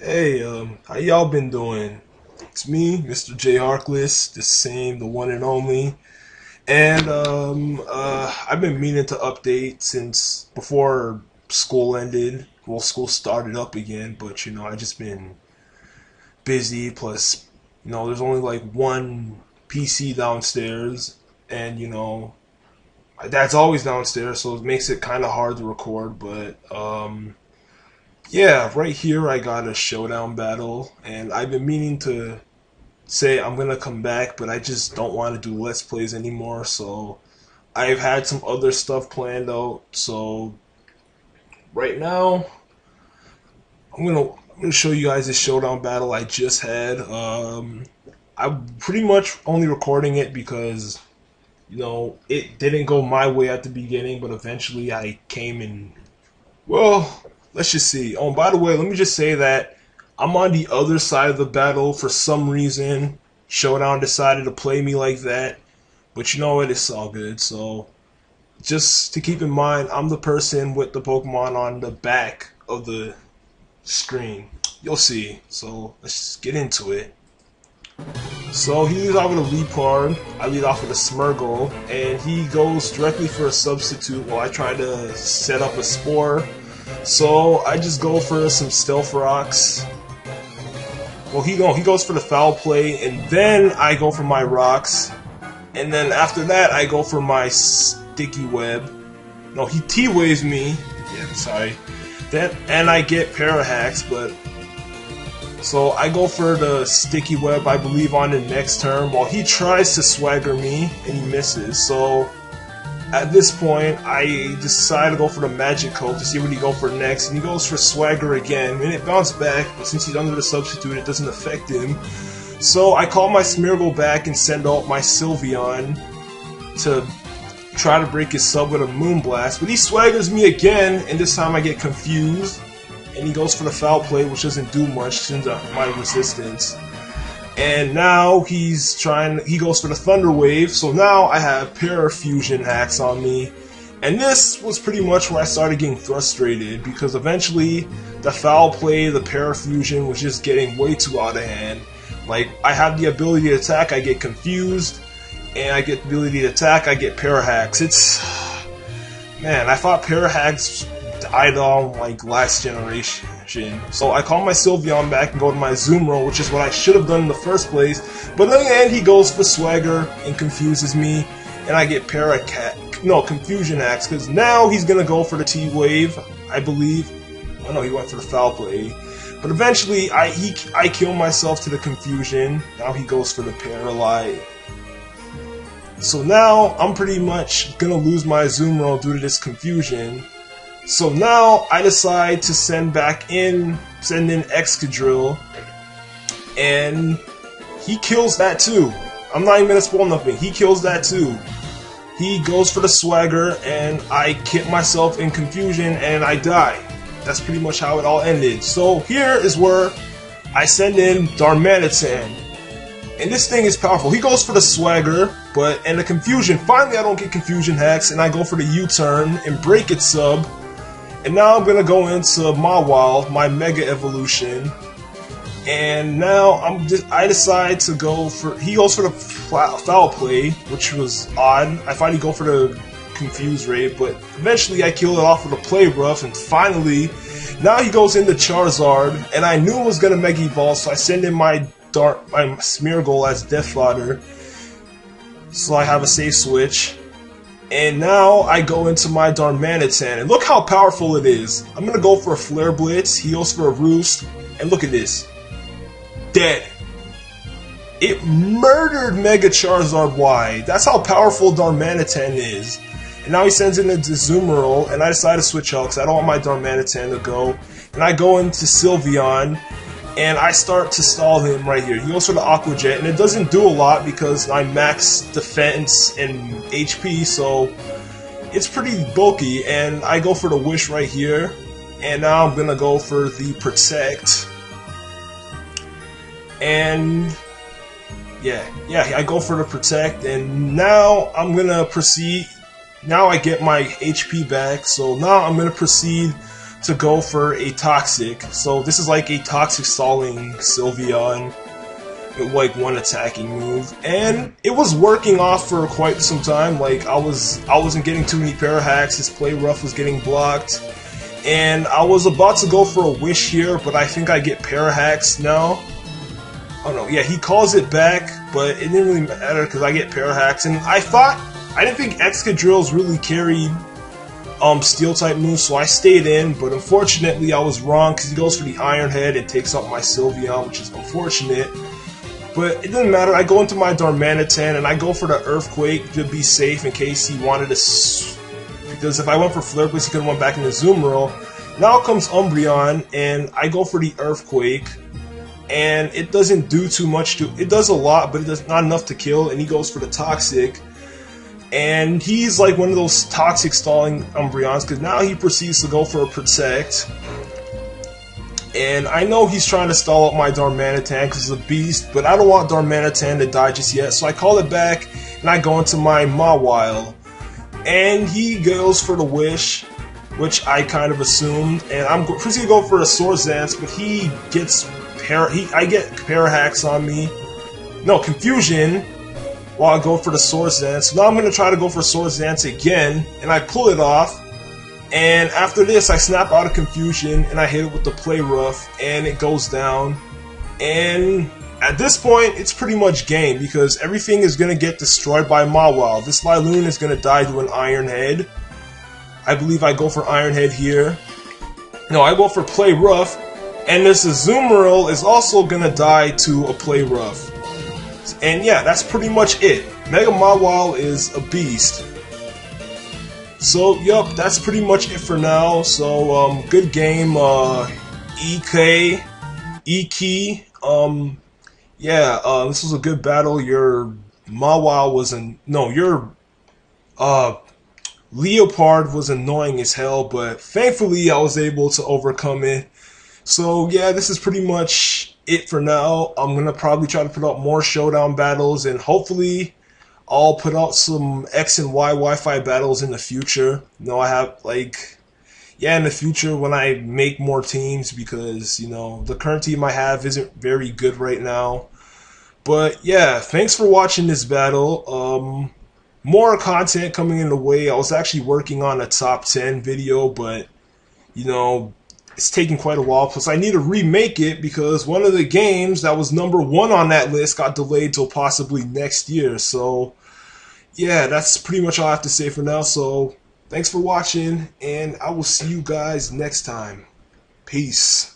Hey, how y'all been doing? It's me, Mr. J Harkless, the same, the one and only. And I've been meaning to update since before school ended. Well, school started up again, but I just been busy. Plus, there's only like one PC downstairs, and my dad's always downstairs, so it makes it kind of hard to record. But yeah, right here I got a showdown battle, and I've been meaning to say I'm gonna come back, but I just don't want to do Let's Plays anymore, so I've had some other stuff planned out, so right now I'm gonna show you guys this showdown battle I just had. I'm pretty much only recording it because it didn't go my way at the beginning, but eventually I came in. Well, let's just see. Oh, and by the way, let me just say that I'm on the other side of the battle for some reason. Showdown decided to play me like that, but you know what? It's all good. So, just to keep in mind, I'm the person with the Pokemon on the back of the screen. You'll see. So, let's just get into it. So, he leads off with a Leopard, I lead off with a Smeargle, and he goes directly for a substitute while I try to set up a Spore. So I just go for some Stealth Rocks. Well, he goes for the Foul Play, and then I go for my Rocks. And then after that, I go for my Sticky Web. No, he T-Waves me. Yeah, sorry. And I get Parahacks, but... So I go for the Sticky Web, I believe, on the next turn, while he tries to Swagger me, and he misses. So... at this point, I decide to go for the Magic Coat to see what he go for next, and he goes for Swagger again, and it bounced back, but since he's under the substitute, it doesn't affect him. So I call my Smeargle back and send out my Sylveon to try to break his sub with a Moonblast, but he Swaggers me again, and this time I get confused, and he goes for the Foul Play, which doesn't do much since my resistance. And now he goes for the Thunder Wave, so now I have Parafusion hacks on me. And this was pretty much where I started getting frustrated, because eventually the Foul Play, the Parafusion was just getting way too out of hand. Like, I have the ability to attack, I get confused, and I get the ability to attack, I get Parahacks. Man, I thought Parahacks died on, like, last generation. So I call my Sylveon back and go to my Zoomro, which is what I should have done in the first place. But in the end, he goes for Swagger and confuses me, and I get Confusion Hacks, because now he's gonna go for the T-Wave, I believe. Oh no, he went for the Foul Play. But eventually, I kill myself to the Confusion. Now he goes for the Paralyze. So now I'm pretty much gonna lose my Zoomro due to this confusion. So now I decide to send in Excadrill, and he kills that too. I'm not even gonna spoil nothing. He kills that too. He goes for the Swagger, and I hit myself in confusion, and I die. That's pretty much how it all ended. So here is where I send in Darmanitan, and this thing is powerful. He goes for the Swagger, and the confusion. Finally, I don't get confusion hacks, and I go for the U-turn and break its sub. And now I'm gonna go into Mawile, my Mega Evolution, and now I decide to go for. He goes for the Foul Play, which was odd. I finally go for the Confuse Ray, but eventually I kill it off with a Play Rough, and finally, now he goes into Charizard, and I knew it was gonna Mega Evolve, so I send in my Smeargle as Death Fodder, so I have a safe switch. And now I go into my Darmanitan, and look how powerful it is. I'm gonna go for a Flare Blitz, he goes for a Roost, and look at this. Dead. It murdered Mega Charizard Y. That's how powerful Darmanitan is. And now he sends in a Azumarill, and I decide to switch out because I don't want my Darmanitan to go. And I go into Sylveon, and I start to stall him right here. He goes for the Aqua Jet, and it doesn't do a lot because I max defense and HP, so it's pretty bulky. And I go for the Wish right here, and now I'm gonna go for the Protect. And yeah, I go for the Protect, and now I'm gonna proceed. Now I get my HP back, so now I'm gonna proceed to go for a toxic. So this is like a toxic stalling Sylveon with like one attacking move, and it was working off for quite some time. Like I wasn't getting too many para hacks. His play rough was getting blocked, and I was about to go for a wish here, but I think I get para hacks now. Oh no, yeah, he calls it back, but it didn't really matter because I get para hacks, and I didn't think Excadrills really carried steel type moves, so I stayed in, but unfortunately I was wrong because he goes for the Iron Head and takes out my Sylveon, which is unfortunate. But it doesn't matter. I go into my Darmanitan and I go for the Earthquake to be safe in case he wanted to. Because if I went for Flare Blitz, he could have went back into Zoomerl. Now comes Umbreon and I go for the Earthquake, and it doesn't do too much to. It does a lot, but it does not enough to kill. And he goes for the Toxic. And he's like one of those toxic stalling Umbreons, because now he proceeds to go for a Protect. And I know he's trying to stall out my Darmanitan because it's a beast, but I don't want Darmanitan to die just yet, so I call it back and I go into my Mawile. And he goes for the Wish, which I kind of assumed, and I'm proceeding to go for a Swords Dance, but he gets I get para hacks on me. No, Confusion. While I go for the Swords Dance. So now I'm going to try to go for Swords Dance again, and I pull it off. And after this, I snap out of Confusion, and I hit it with the Play Rough, and it goes down. And at this point, it's pretty much game, because everything is going to get destroyed by Mawile. This Liloon is going to die to an Iron Head. I believe I go for Iron Head here. No, I go for Play Rough, and this Azumarill is also going to die to a Play Rough. And yeah, that's pretty much it. Mega Mawile is a beast. So, yup, that's pretty much it for now. So, good game, Eikey. This was a good battle. Your Mawile was your Leopard was annoying as hell, but thankfully I was able to overcome it. So, yeah, this is pretty much it for now. I'm going to probably try to put out more Showdown battles, and hopefully I'll put out some X and Y Wi-Fi battles in the future. I have, in the future when I make more teams, because, the current team I have isn't very good right now. But, yeah, thanks for watching this battle. More content coming in the way. I was actually working on a top 10 video, but, it's taking quite a while, plus I need to remake it because one of the games that was #1 on that list got delayed till possibly next year. So, yeah, that's pretty much all I have to say for now. So, thanks for watching, and I will see you guys next time. Peace.